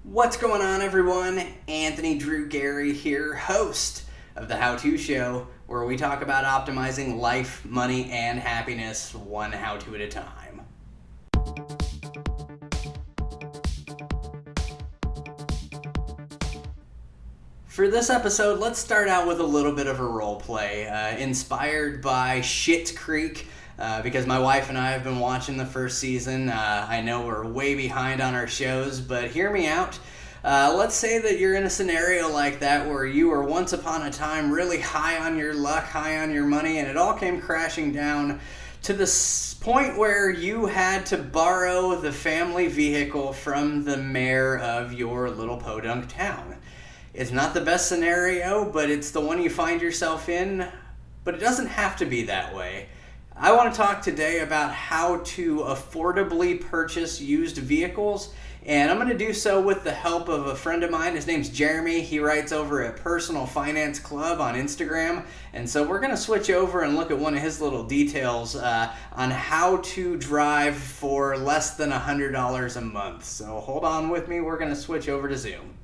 What's going on, everyone? Anthony Drew Gary here, host of the How To Show, where we talk about optimizing life, money, and happiness one how to at a time. For this episode, let's start out with a little bit of a role play, inspired by Schitt's Creek. Because my wife and I have been watching the first season. I know we're way behind on our shows, but hear me out. Let's say that you're in a scenario like that where you were once upon a time really high on your luck, high on your money, and it all came crashing down to the point where you had to borrow the family vehicle from the mayor of your little podunk town. It's not the best scenario, but it's the one you find yourself in. But it doesn't have to be that way. I want to talk today about how to affordably purchase used vehicles, and I'm going to do so with the help of a friend of mine. His name's Jeremy. He writes over at Personal Finance Club on Instagram, and so we're going to switch over and look at one of his little details on how to drive for less than $100 a month. So hold on with me. We're going to switch over to Zoom.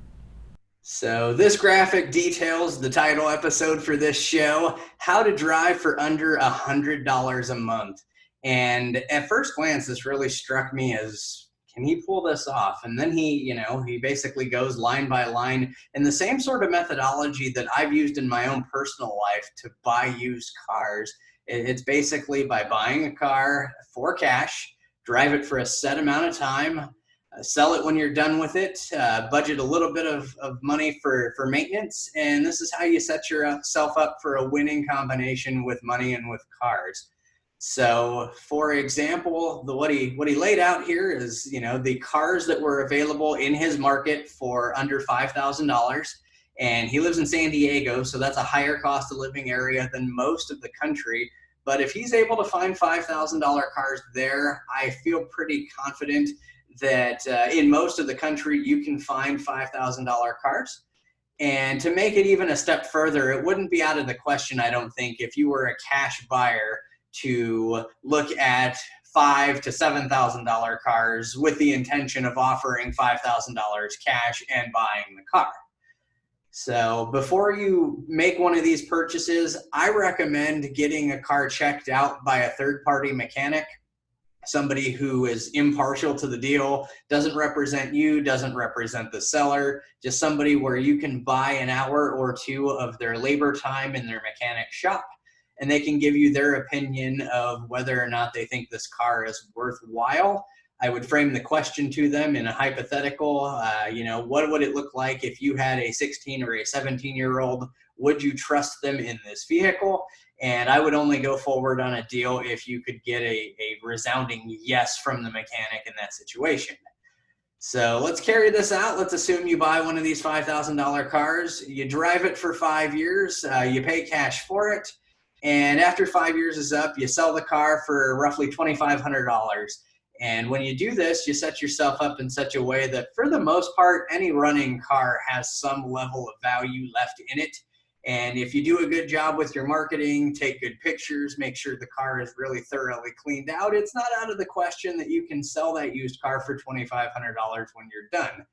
So this graphic details the title episode for this show, How to Drive for Under $100 a Month. And at first glance, this really struck me as, can he pull this off? And then he basically goes line by line in the same sort of methodology that I've used in my own personal life to buy used cars. It's basically by buying a car for cash, drive it for a set amount of time, sell it when you're done with it, budget a little bit of money for maintenance, and this is how you set yourself up for a winning combination with money and with cars. So, for example, what he laid out here is, the cars that were available in his market for under $5,000, and he lives in San Diego, so that's a higher cost of living area than most of the country. But if he's able to find $5,000 cars there, I feel pretty confident that in most of the country you can find $5,000 cars. And to make it even a step further, it wouldn't be out of the question, I don't think, if you were a cash buyer to look at $5,000 to $7,000 cars with the intention of offering $5,000 cash and buying the car. So before you make one of these purchases, I recommend getting a car checked out by a third-party mechanic, somebody who is impartial to the deal, doesn't represent you, doesn't represent the seller, just somebody where you can buy an hour or two of their labor time in their mechanic shop, and they can give you their opinion of whether or not they think this car is worthwhile. I would frame the question to them in a hypothetical, what would it look like if you had a 16 or a 17-year-old? Would you trust them in this vehicle? And I would only go forward on a deal if you could get a resounding yes from the mechanic in that situation. So let's carry this out. Let's assume you buy one of these $5,000 cars. You drive it for 5 years. You pay cash for it. And after 5 years is up, you sell the car for roughly $2,500. And when you do this, you set yourself up in such a way that for the most part, any running car has some level of value left in it. And if you do a good job with your marketing, take good pictures, make sure the car is really thoroughly cleaned out, it's not out of the question that you can sell that used car for $2,500 when you're done.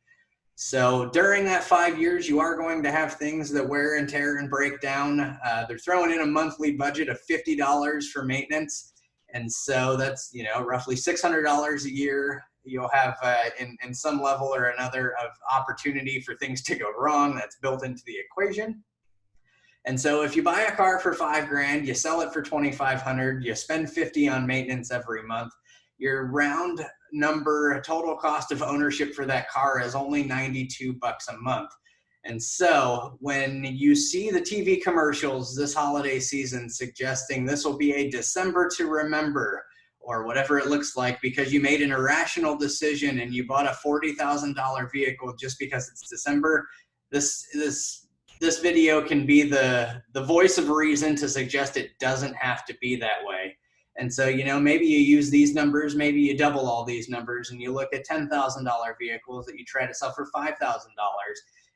So during that 5 years, you are going to have things that wear and tear and break down. They're throwing in a monthly budget of $50 for maintenance. And so that's, roughly $600 a year. You'll have in some level or another of opportunity for things to go wrong. That's built into the equation. And so if you buy a car for $5,000, you sell it for $2,500, you spend $50 on maintenance every month, your round number total cost of ownership for that car is only $92 a month. And so when you see the TV commercials this holiday season suggesting this will be a December to remember, or whatever it looks like, because you made an irrational decision and you bought a $40,000 vehicle just because it's December, this video can be the voice of reason to suggest it doesn't have to be that way. And so, maybe you use these numbers, maybe you double all these numbers, and you look at $10,000 vehicles that you try to sell for $5,000.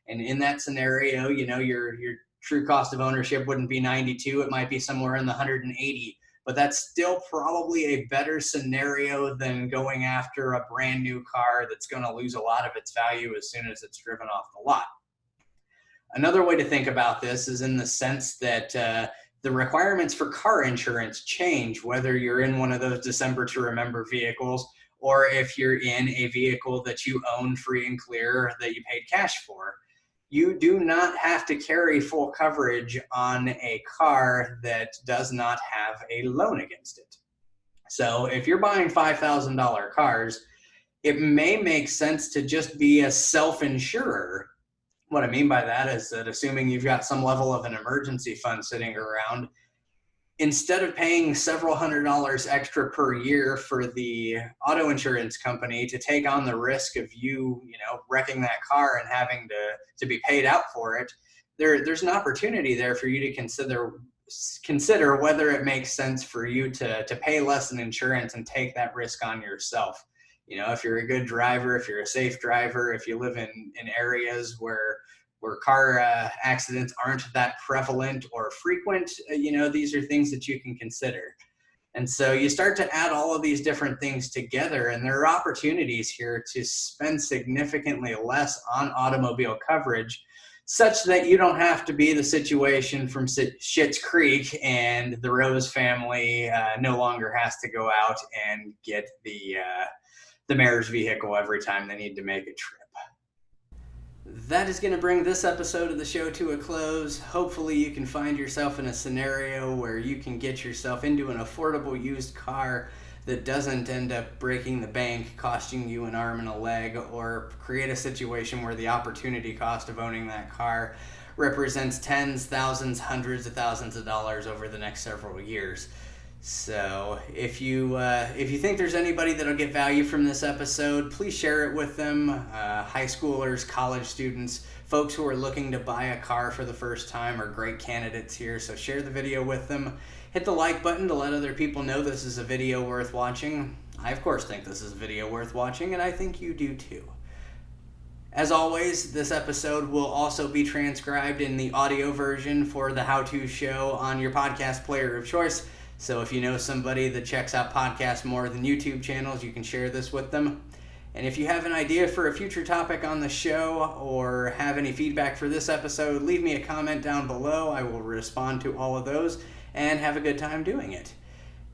And in that scenario, your true cost of ownership wouldn't be 92, it might be somewhere in the 180. but that's still probably a better scenario than going after a brand new car that's going to lose a lot of its value as soon as it's driven off the lot. Another way to think about this is in the sense that the requirements for car insurance change whether you're in one of those December to Remember vehicles or if you're in a vehicle that you own free and clear that you paid cash for. You do not have to carry full coverage on a car that does not have a loan against it. So if you're buying $5,000 cars, it may make sense to just be a self-insurer. What I mean by that is that assuming you've got some level of an emergency fund sitting around, instead of paying several $100s extra per year for the auto insurance company to take on the risk of you wrecking that car and having to be paid out for it, there's an opportunity there for you to consider whether it makes sense for you to pay less in insurance and take that risk on yourself. If you're a good driver, if you're a safe driver, if you live in areas where car accidents aren't that prevalent or frequent, these are things that you can consider. And so you start to add all of these different things together, and there are opportunities here to spend significantly less on automobile coverage, such that you don't have to be the situation from Schitt's Creek and the Rose family no longer has to go out and get the mayor's vehicle every time they need to make a trip. That is going to bring this episode of the show to a close. Hopefully you can find yourself in a scenario where you can get yourself into an affordable used car that doesn't end up breaking the bank, costing you an arm and a leg, or create a situation where the opportunity cost of owning that car represents tens, thousands, hundreds of thousands of dollars over the next several years. So if you think there's anybody that'll get value from this episode, please share it with them. High schoolers, college students, folks who are looking to buy a car for the first time are great candidates here. So share the video with them. Hit the like button to let other people know this is a video worth watching. I, of course, think this is a video worth watching, and I think you do too. As always, this episode will also be transcribed in the audio version for the how-to show on your podcast player of choice. So if you know somebody that checks out podcasts more than YouTube channels, you can share this with them. And if you have an idea for a future topic on the show or have any feedback for this episode, leave me a comment down below. I will respond to all of those and have a good time doing it.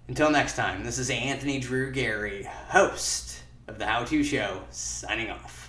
Until next time, this is Anthony Drew Gary, host of The How To Show, signing off.